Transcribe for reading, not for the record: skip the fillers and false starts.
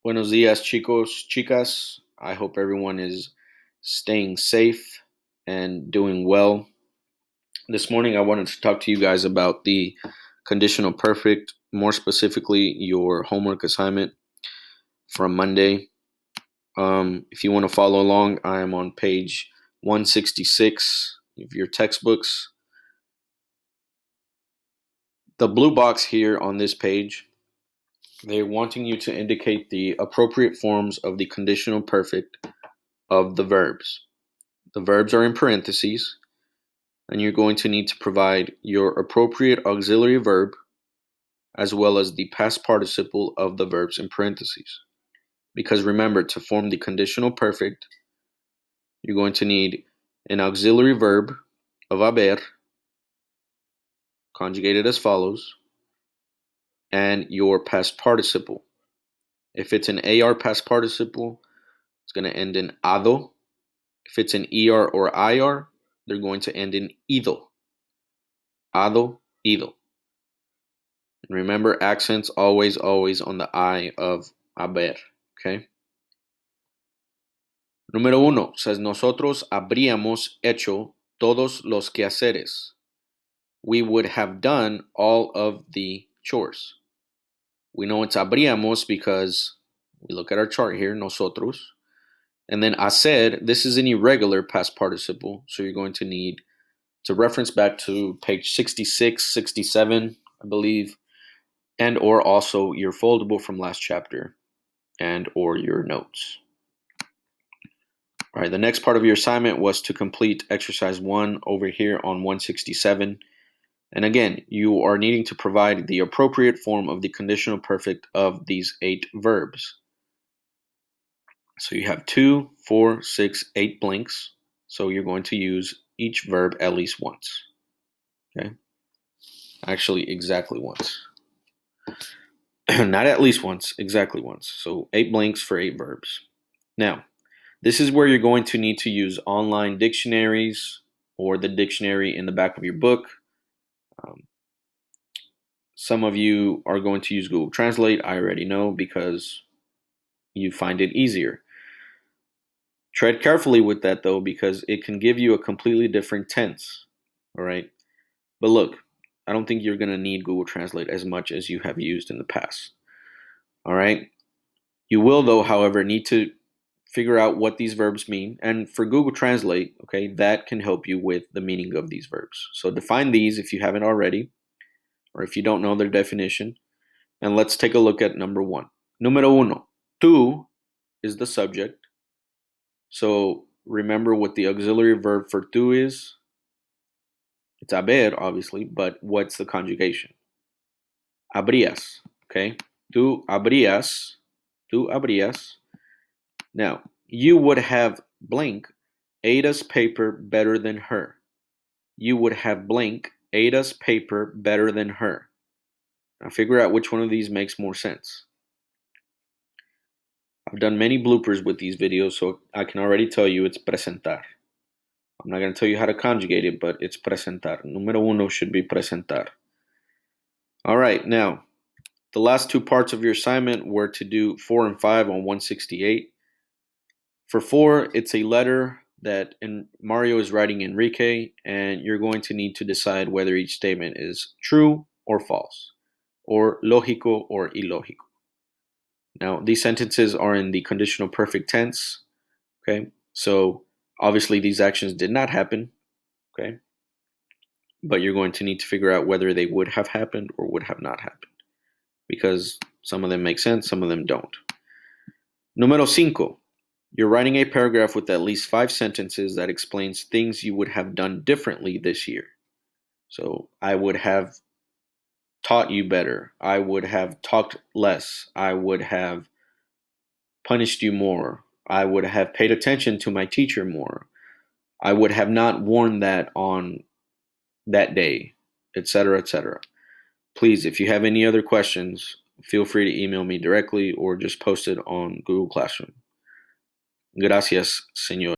Buenos días, chicos, chicas. I hope everyone is staying safe and doing well. This morning, I wanted to talk to you guys about the conditional perfect, more specifically, your homework assignment from Monday. If you want to follow along, I am on page 166 of your textbooks. The blue box here on this page, they're wanting you to indicate the appropriate forms of the conditional perfect of the verbs. The verbs are in parentheses, and you're going to need to provide your appropriate auxiliary verb as well as the past participle of the verbs in parentheses. Because remember, to form the conditional perfect, you're going to need an auxiliary verb of haber, conjugated as follows, and your past participle. If it's an AR past participle, it's going to end in ado. If it's an ER or IR, they're going to end in ido. Ado, ido. And remember, accents always on the I of haber, okay? Número 1 says, nosotros habríamos hecho todos los quehaceres. We would have done all of the chores. We know it's habríamos because we look at our chart here, nosotros. And then hacer, this is an irregular past participle, so you're going to need to reference back to page 66, 67, I believe, and or also your foldable from last chapter and or your notes. All right, the next part of your assignment was to complete exercise 1 over here on 167. And again, you are needing to provide the appropriate form of the conditional perfect of these 8 verbs. So you have 2, 4, 6, 8 blanks. So you're going to use each verb at least once. Okay? Actually, exactly once. Not at least once, exactly once. So 8 blanks for 8 verbs. Now, this is where you're going to need to use online dictionaries or the dictionary in the back of your book. Some of you are going to use Google Translate. I already know because you find it easier. Tread carefully with that, though, because it can give you a completely different tense. All right? But look, I don't think you're going to need Google Translate as much as you have used in the past. All right? You will, though, however, need to figure out what these verbs mean. And for Google Translate, okay, that can help you with the meaning of these verbs. So define these if you haven't already, or if you don't know their definition. And let's take a look at number 1. Número 1. Tú is the subject. So remember what the auxiliary verb for tú is. It's haber, obviously, but what's the conjugation? Habrías, okay? Tú habrías. Now, you would have blank Ada's paper better than her. You would have blank Ada's paper better than her. Now figure out which one of these makes more sense. I've done many bloopers with these videos, so I can already tell you it's presentar. I'm not going to tell you how to conjugate it, but it's presentar. Número 1 should be presentar. All right, now, the last 2 parts of your assignment were to do 4 and 5 on 168. For 4, it's a letter that Mario is writing Enrique, and you're going to need to decide whether each statement is true or false, or lógico or ilógico. Now, these sentences are in the conditional perfect tense, okay? So, obviously, these actions did not happen, okay? But you're going to need to figure out whether they would have happened or would have not happened, because some of them make sense, some of them don't. Número 5. You're writing a paragraph with at least 5 sentences that explains things you would have done differently this year. So, I would have taught you better. I would have talked less. I would have punished you more. I would have paid attention to my teacher more. I would have not worn that on that day, etc., etc. Please, if you have any other questions, feel free to email me directly or just post it on Google Classroom. Gracias, señor.